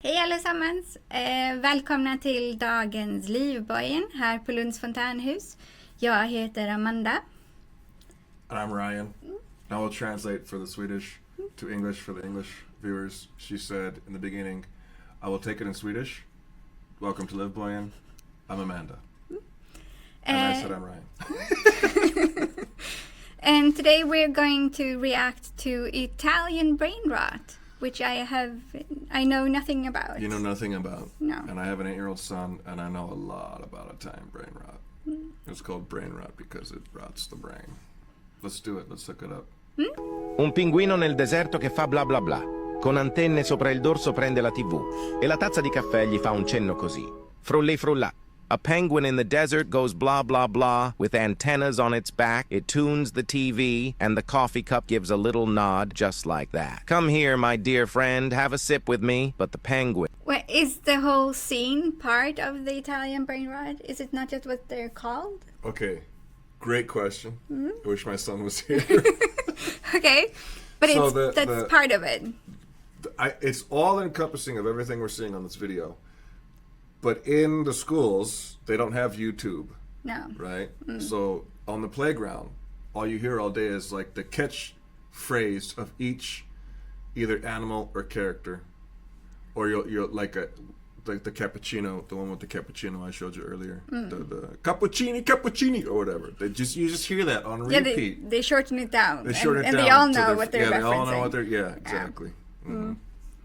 Hej allesammans! Välkomna till dagens Livbojen här på Lunds fontänhus. Jag heter Amanda. And I'm Ryan. I will translate for the Swedish to English for the English viewers. She said in the beginning, I will take it in Swedish. Welcome to Livbojen. I'm Amanda. And I said I'm Ryan. And today we're going to react to Italian brain rot, which I know nothing about. You know nothing about. No. And I have an 8-year-old son, and I know a lot about Italian brain rot. It's called brain rot because it rots the brain. Let's do it. Let's look it up. Un pinguino nel deserto che fa bla bla bla. Con antenne sopra il dorso prende la TV. E la tazza di caffè gli fa un cenno così. Frulli frulla. A penguin in the desert goes blah blah blah with antennas on its back. It tunes the TV and the coffee cup gives a little nod just like that. Come here, my dear friend, have a sip with me. But the penguin... Well, is the whole scene part of the Italian brain rot? Is it not just what they're called? Okay. Great question. I wish my son was here. Okay, but So that's part of it. It's all encompassing of everything we're seeing on this video. But in the schools, they don't have YouTube, No. right? So on the playground, all you hear all day is like the catchphrase of each either animal or character, or you're like the cappuccino, the one with the cappuccino I showed you earlier, the cappuccini or whatever. You just hear that on repeat. Yeah, they shorten it down. They shorten it and down. they all know what they're referencing. They all know what they're. Yeah, exactly.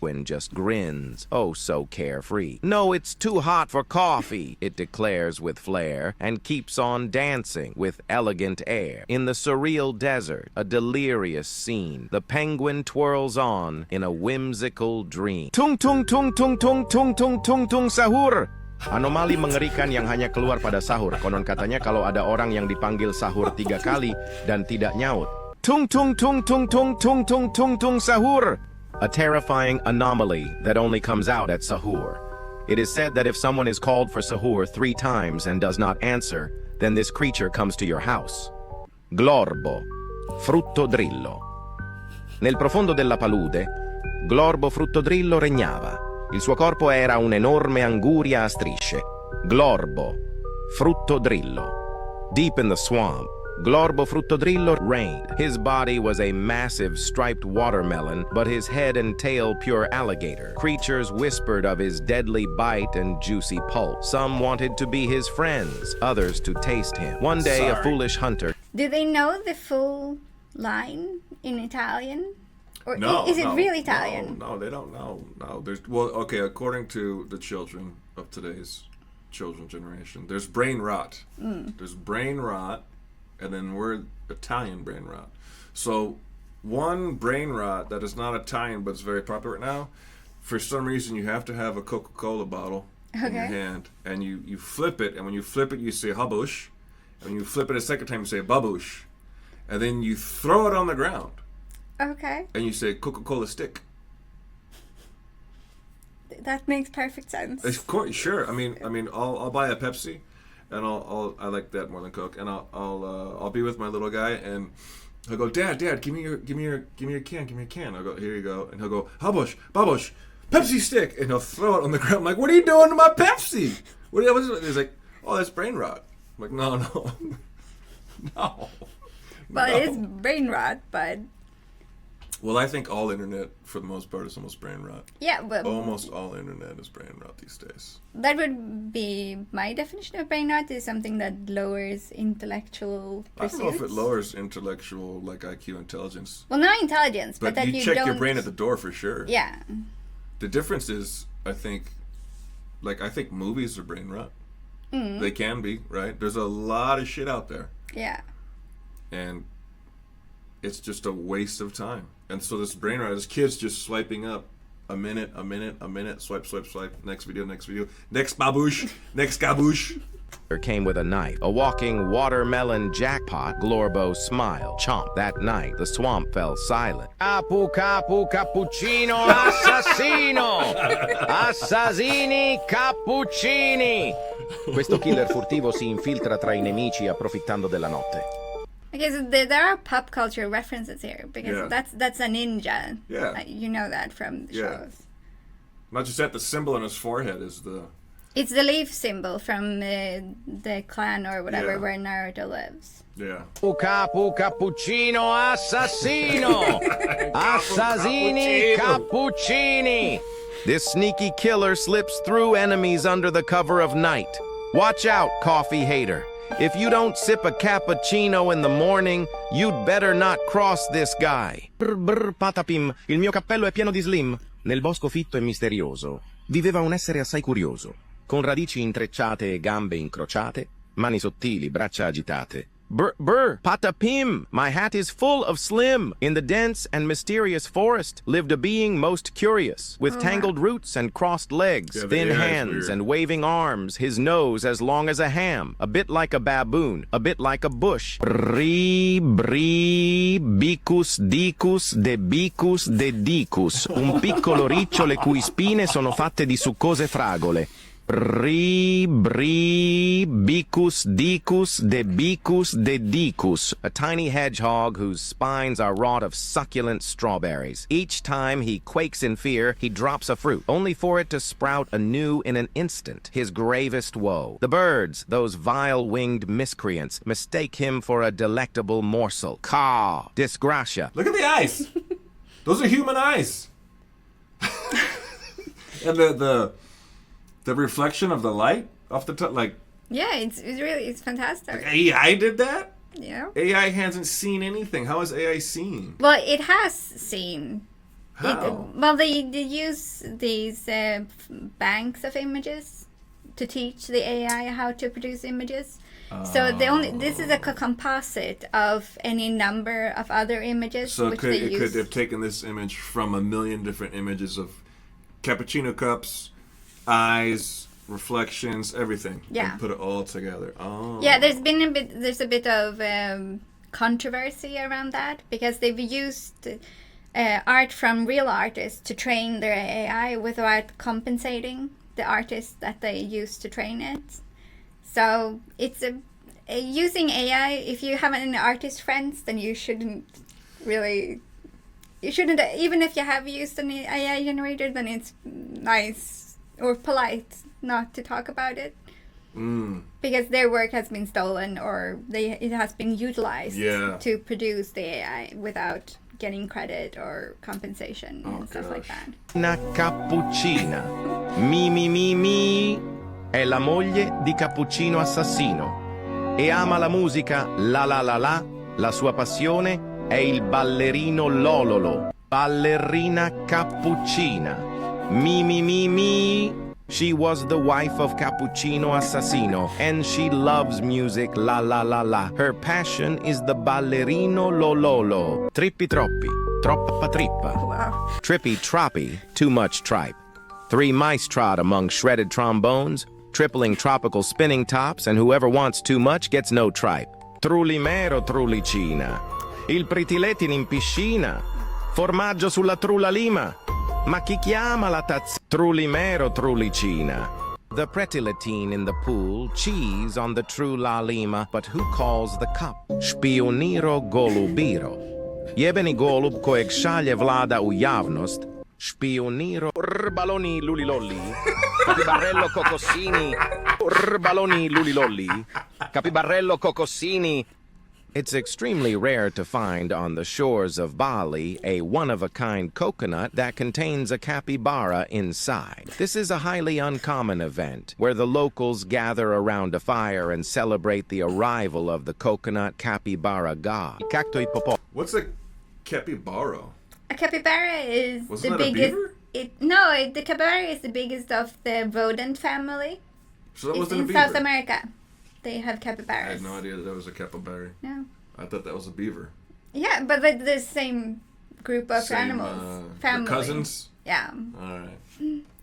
Penguin just grins, oh so carefree. No, it's too hot for coffee, it declares with flair, and keeps on dancing with elegant air. In the surreal desert, a delirious scene, the penguin twirls on in a whimsical dream. Tung tung tung tung tung tung tung tung tung sahur! Anomali mengerikan yang hanya keluar pada sahur. Konon katanya kalau ada orang yang dipanggil sahur 3 kali dan tidak nyaut. Tung tung tung tung tung tung tung tung tung sahur! A terrifying anomaly that only comes out at sahur. It is said that if someone is called for sahur 3 times and does not answer, then this creature comes to your house. Glorbo, fruttodrillo. Nel profondo della palude, Glorbo fruttodrillo regnava. Il suo corpo era un'enorme anguria a strisce. Glorbo, fruttodrillo. Deep in the swamp, Glorbo fruttodrillo reigned. His body was a massive striped watermelon, but his head and tail pure alligator. Creatures whispered of his deadly bite and juicy pulp. Some wanted to be his friends, others to taste him. One day, a foolish hunter... Do they know the full line in Italian? Or No, is it really Italian? No, they don't know. No, according to the children of today's children generation, there's brain rot. There's brain rot, and then we're Italian brain rot. So one brain rot that is not Italian but is very popular right now, for some reason you have to have a Coca-Cola bottle in your hand, and you flip it, and when you flip it you say habush, and when you flip it a second time you say babush, and then you throw it on the ground. Okay. And you say Coca-Cola stick. That makes perfect sense. Of course, sure. I mean, I'll buy a Pepsi, and I like that more than Coke, and I'll be with my little guy, and he'll go, Dad, give me your can. I'll go, here you go, and he'll go, babush, Pepsi stick, and he'll throw it on the ground. I'm like, what are you doing to my Pepsi? What is it? He's like, oh, that's brain rot. I'm like, no, no. Well, it is brain rot, but... Well, I think all internet, for the most part, is almost brain rot. Yeah, but... Almost all internet is brain rot these days. That would be my definition of brain rot, is something that lowers intellectual pursuits. I don't know if it lowers intellectual, like IQ intelligence. Well, not intelligence, but that you check don't... your brain at the door for sure. Yeah. The difference is, I think movies are brain rot. They can be, right? There's a lot of shit out there. Yeah. And it's just a waste of time. And so this brain rot, this kid's just swiping up a minute, swipe, next video, next babush, next gaboosh. Came with a knife, a walking watermelon jackpot. Glorbo smiled, chomp. That night, the swamp fell silent. Capu, cappuccino, assassino! Assassini, cappuccini! Questo killer furtivo si infiltra tra i nemici approfittando della notte. Okay, so there are pop culture references here, because Yeah. that's a ninja. Yeah. You know that from the shows. Not just that, the symbol on his forehead is the... It's the leaf symbol from the clan or whatever Yeah. where Naruto lives. Yeah. Capu cappuccino assassino! Assassini cappuccini! This sneaky killer slips through enemies under the cover of night. Watch out, coffee hater. If you don't sip a cappuccino in the morning, you'd better not cross this guy. Brr brr patapim, il mio cappello è pieno di slim. Nel bosco fitto e misterioso viveva un essere assai curioso, con radici intrecciate e gambe incrociate, mani sottili, braccia agitate. Brr, brr, patapim, my hat is full of slim. In the dense and mysterious forest lived a being most curious, with tangled roots and crossed legs, Yeah, the thin AI is hands weird. and waving arms, his nose as long as a ham, a bit like a baboon, a bit like a bush. Bri, bri, bicus, dicus, de dicus, un piccolo riccio le cui spine sono fatte di succose fragole. Bri, bri, bicus, dicus, de dicus, a tiny hedgehog whose spines are wrought of succulent strawberries. Each time he quakes in fear, he drops a fruit, only for it to sprout anew in an instant, his gravest woe. The birds, those vile-winged miscreants, mistake him for a delectable morsel. Caw, disgracia. Look at the eyes. Those are human eyes. And the reflection of the light off the top, like Yeah, it's fantastic. AI did that? Yeah. AI hasn't seen anything. How is AI seeing? Well, it has seen. How? They use these banks of images to teach the AI how to produce images. So this is a composite of any number of other images. So which it they could use. have taken this image from a million different images of cappuccino cups, eyes, reflections, everything. Yeah. And put it all together. Oh. Yeah, there's a bit of controversy around that because they've used art from real artists to train their AI without compensating the artists that they use to train it. So it's using AI. If you have any artist friends, then you shouldn't really. You shouldn't, even if you have used an AI generator, then it's nice or polite not to talk about it. Because their work has been stolen or it has been utilized to produce the AI without getting credit or compensation and stuff like that. Una cappuccina. Mi. È la moglie di Cappuccino Assassino. E ama la musica la. La sua passione è il ballerino Lololo. Ballerina Cappuccina. Mi. She was the wife of Cappuccino Assassino, and she loves music la. Her passion is the ballerino Lololo. Trippi troppi, troppa trippa. Wow. Trippy troppy, too much tripe. 3 mice trot among shredded trombones, tripling tropical spinning tops, and whoever wants too much gets no tripe. Trullimero trullicina. Il pritiletin in piscina. Formaggio sulla trulla lima. Ma chi chiama la tazza? Trullimero trullicina. The pretiletin in the pool, cheese on the trulla lima, but who calls the cup? Špioniro golubiro. Jebeni golub kojeg šalje vlada u javnost. Špioniro baloni lulilolli. Capibarello cocossini. Baloni lulilolli. Capibarello cocossini. It's extremely rare to find on the shores of Bali a one-of-a-kind coconut that contains a capybara inside. This is a highly uncommon event where the locals gather around a fire and celebrate the arrival of the coconut capybara god. What's a capybara? A capybara is Wasn't the that a biggest. beaver? The capybara is the biggest of the rodent family. So that It's wasn't a in beaver. South America. They have I capybaras. had no idea that was a capybara. No. I thought that was a beaver. Yeah, but they're the same group of Same, animals. they're Family. cousins? Yeah. All right.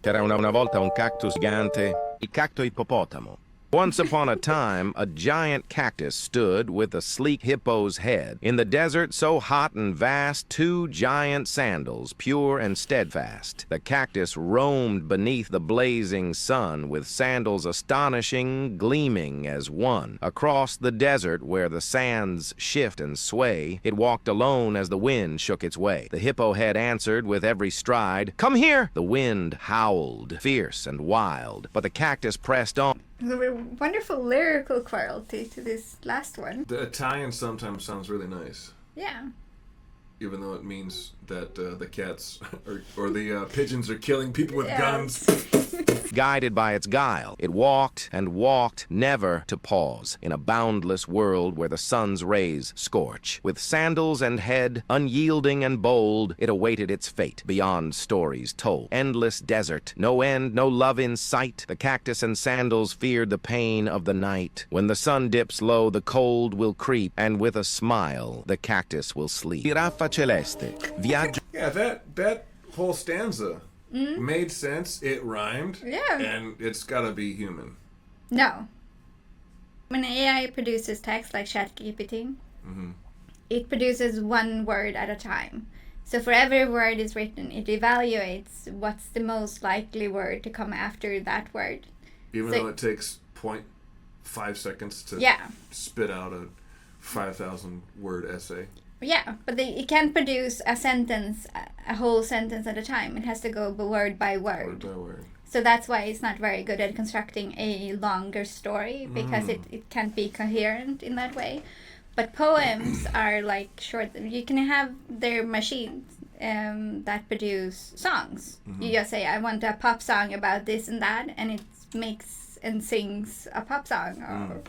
C'era una volta un cactus gigante, il cacto ippopotamo. Once upon a time, a giant cactus stood with a sleek hippo's head. In the desert so hot and vast, 2 giant sandals, pure and steadfast. The cactus roamed beneath the blazing sun, with sandals astonishing, gleaming as one. Across the desert where the sands shift and sway, it walked alone as the wind shook its way. The hippo head answered with every stride, "Come here!" The wind howled, fierce and wild, but the cactus pressed on. There's a wonderful lyrical quality to this last one. The Italian sometimes sounds really nice, Yeah. even though it means that the cats or the pigeons are killing people with Yes. guns. Guided by its guile, it walked and walked, never to pause, in a boundless world where the sun's rays scorch. With sandals and head, unyielding and bold, it awaited its fate, beyond stories told. Endless desert, no end, no love in sight. The cactus and sandals feared the pain of the night. When the sun dips low, the cold will creep, and with a smile, the cactus will sleep. Giraffa celeste, viaggio. Yeah, that whole stanza made sense. It rhymed. Yeah. And it's gotta be human. No. When AI produces text like ChatGPT, it produces one word at a time. So for every word is written, it evaluates what's the most likely word to come after that word. Even So- though it takes 0.5 seconds to Yeah. spit out a 5,000 word essay. Yeah, but it can't produce a sentence, a whole sentence at a time. It has to go word by Word word. by word. So that's why it's not very good at constructing a longer story, because it can't be coherent in that way. But poems are like short. You can have their machines that produce songs. You just say, I want a pop song about this and that, and it makes and sings a pop song. Or,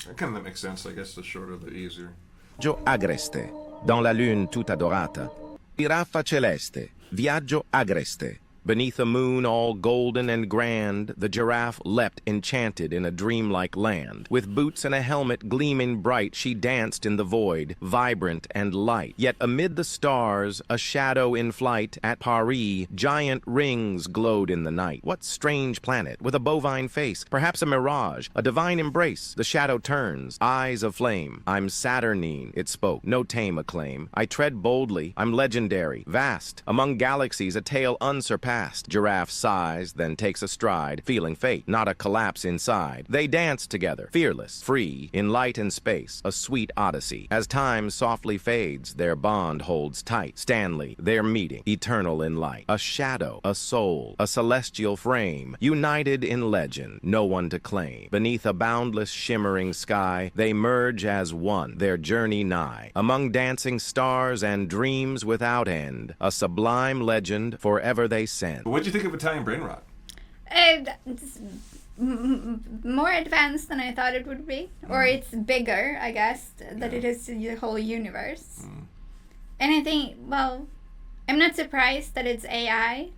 That kind of makes sense. I guess the shorter, the easier. Viaggio agreste, dans la lune tout adorata. Giraffa celeste, viaggio agreste. Beneath a moon all golden and grand, the giraffe leapt enchanted in a dreamlike land. With boots and a helmet gleaming bright, she danced in the void, vibrant and light. Yet amid the stars, a shadow in flight, at Paris, giant rings glowed in the night. What strange planet, with a bovine face, perhaps a mirage, a divine embrace. The shadow turns, eyes of flame. I'm Saturnine, it spoke, no tame acclaim. I tread boldly, I'm legendary, vast. Among galaxies, a tale unsurpassed. Giraffe sighs, then takes a stride, feeling fate, not a collapse inside. They dance together, fearless, free, in light and space, a sweet odyssey. As time softly fades, their bond holds tight. Stanley, their meeting, eternal in light. A shadow, a soul, a celestial frame, united in legend, no one to claim. Beneath a boundless shimmering sky, they merge as one, their journey nigh. Among dancing stars and dreams without end, a sublime legend, forever they send. What'd you think of Italian brain rot? it's more advanced than I thought it would be. Or it's bigger, I guess, that it is the whole universe. And I think, well, I'm not surprised that it's AI.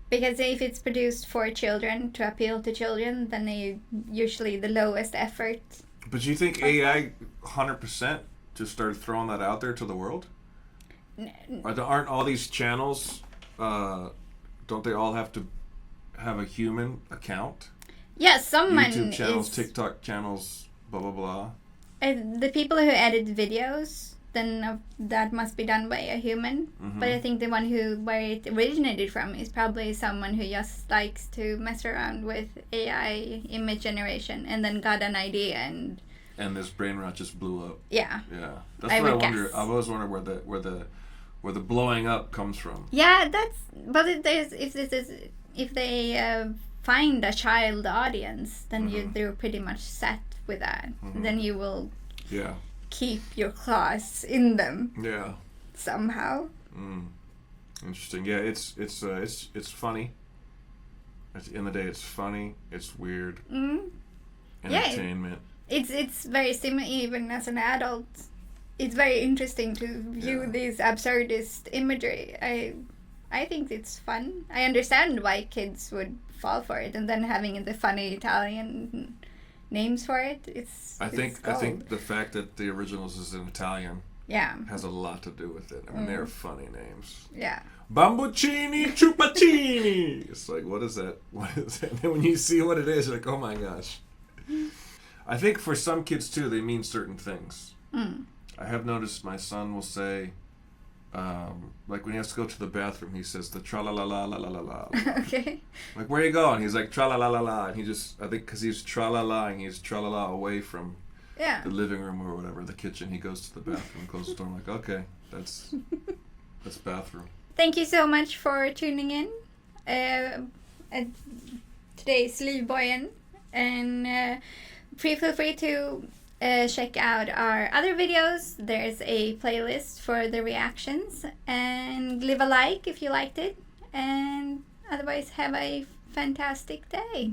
Because if it's produced for children, to appeal to children, then they usually the lowest effort. But you think AI 100% just started throwing that out there to the world? Aren't all these channels, don't they all have to have a human account? Yeah, someone YouTube channels, is... TikTok channels, blah, blah, blah. The people who edit videos, then that must be done by a human. But I think the one where it originated from is probably someone who just likes to mess around with AI image generation and then got an idea and this brain rot just blew up. yeah. Yeah, that's I what I would wonder. guess. I've always wondered where the blowing up comes from. Yeah, that's. But if they find a child audience, then they're pretty much set with that. Then you will Yeah. keep your claws in them Yeah. somehow. Interesting. Yeah, it's funny. At the end of the day, it's funny. It's weird. Entertainment. It's very similar even as an adult. It's very interesting to view these absurdist imagery. I think it's fun. I understand why kids would fall for it, and then having the funny Italian names for it. I think the fact that the originals is in Italian has a lot to do with it. I mean, they're funny names. Yeah. Bambuccini, Chupaccini. It's like, what is that? What is that? And then when you see what it is, you're like, oh my gosh. I think for some kids too, they mean certain things. I have noticed my son will say, like when he has to go to the bathroom, he says the tra la la la la la la la. Okay. Like, where are you going? He's like tra la la la la, and he just, I think because he's tra la la, and he's tra la la away from the living room or whatever, the kitchen. He goes to the bathroom and closes the door. I'm like, okay, that's bathroom. Thank you so much for tuning in. Today's Livboyen, and feel free to check out our other videos. There's a playlist for the reactions, and leave a like if you liked it, and otherwise have a fantastic day.